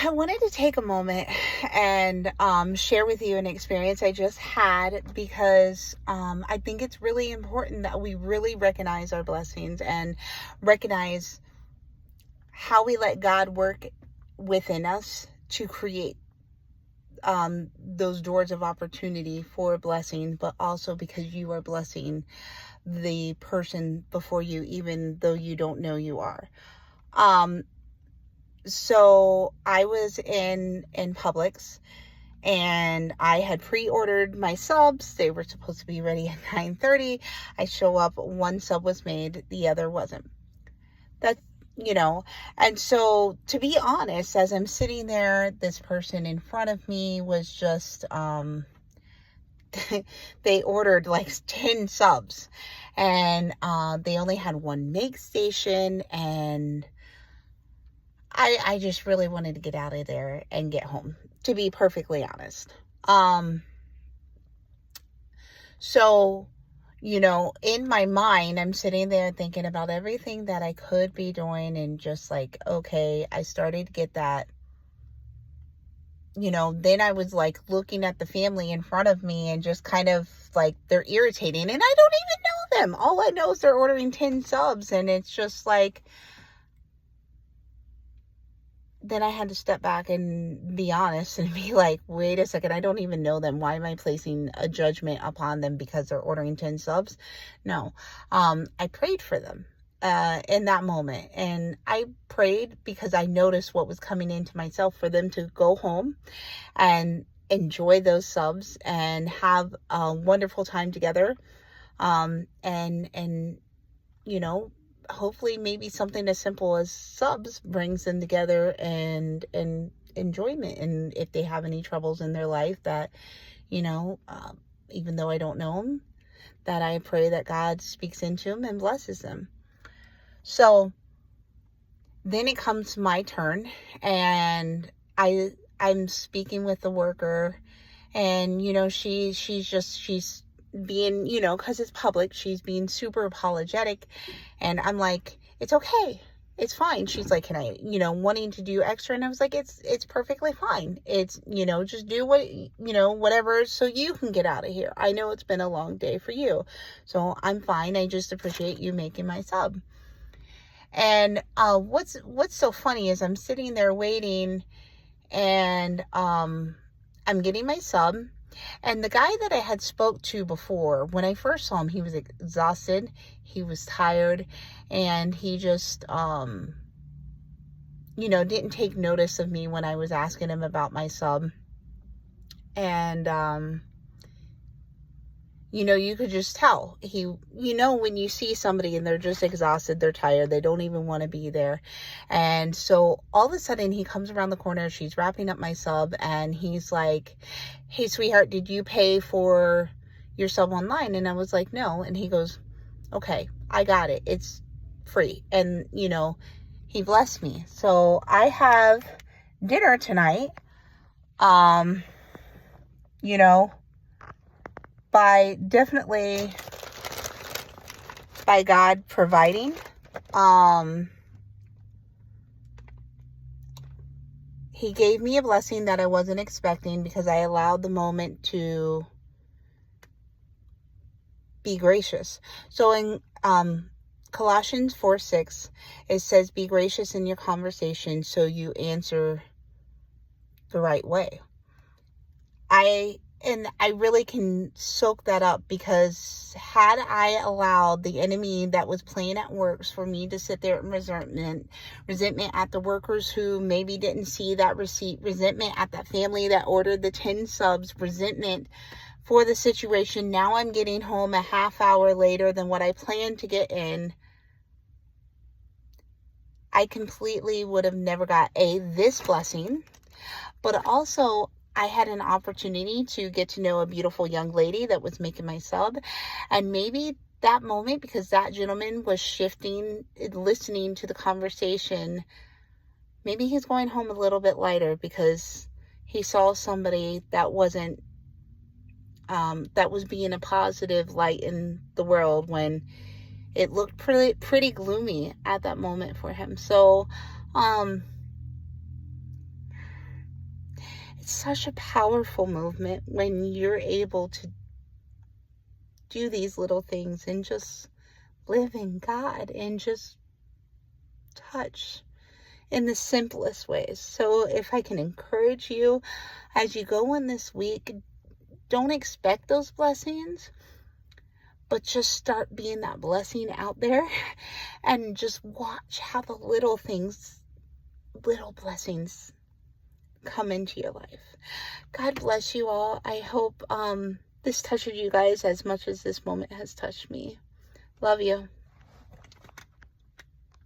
I wanted to take a moment and share with you an experience I just had because I think it's really important that we really recognize our blessings and recognize how we let God work within us to create those doors of opportunity for blessing, but also because you are blessing the person before you, even though you don't know you are. Um, so I was in Publix, and I had pre-ordered my subs. They were supposed to be ready at 9:30. I show up, one sub was made, the other wasn't. That's, you know, and so to be honest, as I'm sitting there, this person in front of me was just they ordered like 10 subs, and they only had one make station, and I just really wanted to get out of there and get home, to be perfectly honest. Um, so, in my mind, I'm sitting there thinking about everything that I could be doing, and just like, okay, I started to get that, then I was like looking at the family in front of me and just kind of like, they're irritating, and I don't even know them. All I know is they're ordering 10 subs, and it's just like, then I had to step back and be honest and be like, wait a second, I don't even know them. Why am I placing a judgment upon them because they're ordering 10 subs? No. I prayed for them in that moment. And I prayed because I noticed what was coming into myself, for them to go home and enjoy those subs and have a wonderful time together. And hopefully maybe something as simple as subs brings them together and enjoyment. And if they have any troubles in their life, that, even though I don't know them, that I pray that God speaks into them and blesses them. So then it comes my turn, and I'm speaking with the worker, and she's being, because it's public, she's being super apologetic, and I'm like, it's okay, it's fine. She's like, can I, wanting to do extra, and I was like, it's perfectly fine. It's, just do whatever, so you can get out of here. I know it's been a long day for you, so I'm fine. I just appreciate you making my sub. And what's so funny is I'm sitting there waiting, and I'm getting my sub, and the guy that I had spoke to before, when I first saw him, he was exhausted, he was tired, and he just didn't take notice of me when I was asking him about my sub. And you could just tell. When you see somebody and they're just exhausted, they're tired, they don't even want to be there. And so all of a sudden he comes around the corner, she's wrapping up my sub, and he's like, hey, sweetheart, did you pay for your sub online? And I was like, no. And he goes, okay, I got it. It's free. And, he blessed me. So I have dinner tonight. Um, you know, by God providing. He gave me a blessing that I wasn't expecting, because I allowed the moment to be gracious. So in Colossians 4:6, it says, be gracious in your conversation so you answer the right way. I really can soak that up, because had I allowed the enemy that was playing at works for me to sit there in resentment at the workers who maybe didn't see that receipt, resentment at that family that ordered the 10 subs, resentment for the situation. Now I'm getting home a half hour later than what I planned to get in. I completely would have never got this blessing, but also I had an opportunity to get to know a beautiful young lady that was making my sub. And maybe that moment, because that gentleman was listening to the conversation, maybe he's going home a little bit lighter, because he saw somebody that wasn't, that was being a positive light in the world when it looked pretty gloomy at that moment for him. So, It's such a powerful movement when you're able to do these little things and just live in God and just touch in the simplest ways. So if I can encourage you as you go in this week, don't expect those blessings, but just start being that blessing out there and just watch how the little things, little blessings come into your life. God bless you all. I hope this touches you guys as much as this moment has touched me. Love you.